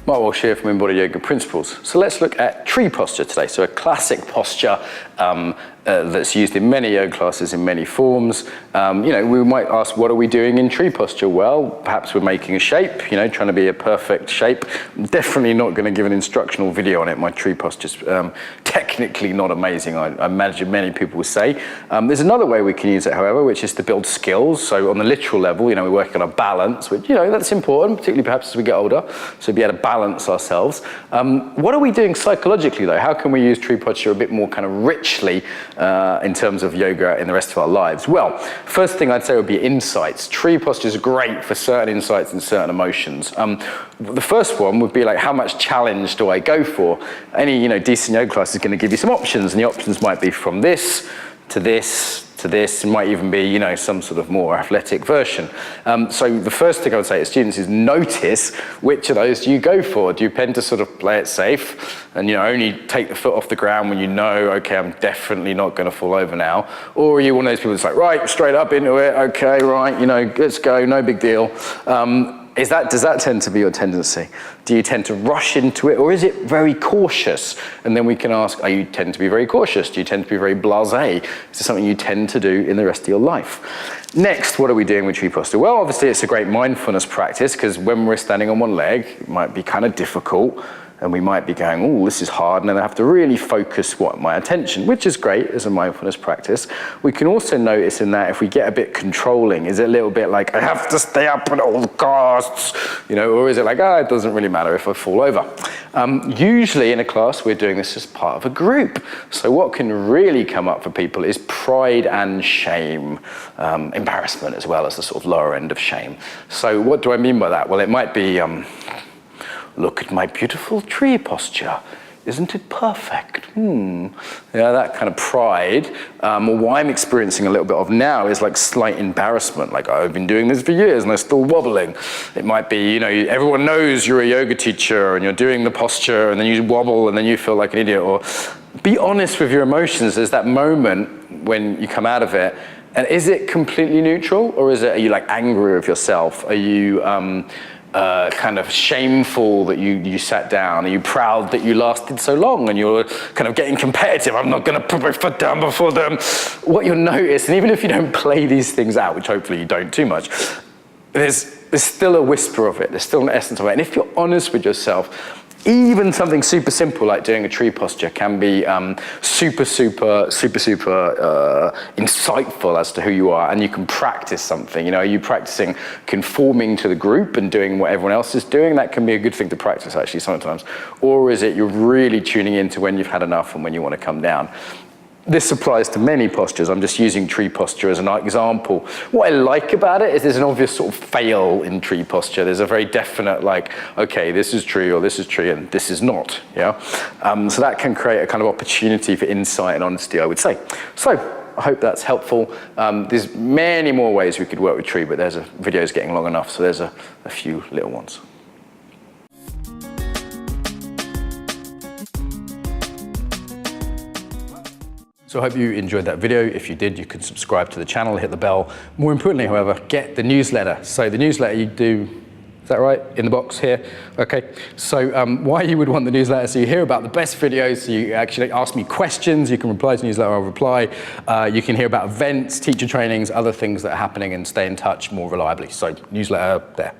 Walsh here from Embodied Yoga Principles. So let's look at tree posture today. So a classic posture that's used in many yoga classes in many forms. We might ask, what are we doing in tree posture? Well, perhaps we're making a shape, trying to be a perfect shape. I'm definitely not going to give an instructional video on it. My tree posture's technically not amazing, I imagine many people will say. There's another way we can use it, however, which is to build skills. So on the literal level, we're working on a balance, which, that's important, particularly perhaps as we get older, so be able to balance ourselves. What are we doing psychologically, though? How can we use tree posture a bit more kind of richly in terms of yoga in the rest of our lives? Well, first thing I'd say would be insights. Tree posture is great for certain insights and certain emotions. The first one would be like, how much challenge do I go for? Any decent yoga class is going to give you some options, and the options might be from this to this to this. It might even be some sort of more athletic version. So the first thing I would say to students is notice which of those do you go for. Do you tend to sort of play it safe and only take the foot off the ground when okay, I'm definitely not going to fall over now? Or are you one of those people that's like, right, straight up into it, okay, right, let's go, no big deal. Does that tend to be your tendency? Do you tend to rush into it, or is it very cautious? And then we can ask, you tend to be very cautious? Do you tend to be very blasé? Is this something you tend to do in the rest of your life? Next, what are we doing with tree posture? Well, obviously it's a great mindfulness practice, because when we're standing on one leg, it might be kind of difficult, and we might be going, oh, this is hard, and then I have to really focus my attention, which is great as a mindfulness practice. We can also notice in that if we get a bit controlling, is it a little bit like, I have to stay up at all costs, or is it like, it doesn't really matter if I fall over. Usually in a class, we're doing this as part of a group. So what can really come up for people is pride and shame, embarrassment as well as the sort of lower end of shame. So what do I mean by that? Well, it might be, look at my beautiful tree posture. Isn't it perfect? That kind of pride. What I'm experiencing a little bit of now is like slight embarrassment. Like, I've been doing this for years and I'm still wobbling. It might be, everyone knows you're a yoga teacher and you're doing the posture and then you wobble and then you feel like an idiot. Or be honest with your emotions. There's that moment when you come out of it. And is it completely neutral, or are you like angry with yourself? Are you kind of shameful that you sat down? Are you proud that you lasted so long and you're kind of getting competitive? I'm not going to put my foot down before them. What you'll notice, and even if you don't play these things out, which hopefully you don't too much, there's still a whisper of it. There's still an essence of it. And if you're honest with yourself, even something super simple like doing a tree posture can be super insightful as to who you are, and you can practice something. Are you practicing conforming to the group and doing what everyone else is doing? That can be a good thing to practice actually sometimes. Or is it you're really tuning into when you've had enough and when you want to come down? This applies to many postures. I'm just using tree posture as an example. What I like about it is there's an obvious sort of fail in tree posture. There's a very definite okay, this is tree or this is tree and this is not, So that can create a kind of opportunity for insight and honesty, I would say. So I hope that's helpful. There's many more ways we could work with tree, but there's a video's getting long enough, so there's a few little ones. So I hope you enjoyed that video. If you did, you can subscribe to the channel, hit the bell. More importantly, however, get the newsletter. So the newsletter you do, is that right? In the box here? Okay. So why you would want the newsletter? So you hear about the best videos, so you actually ask me questions, you can reply to the newsletter, I'll reply. You can hear about events, teacher trainings, other things that are happening, and stay in touch more reliably. So newsletter there.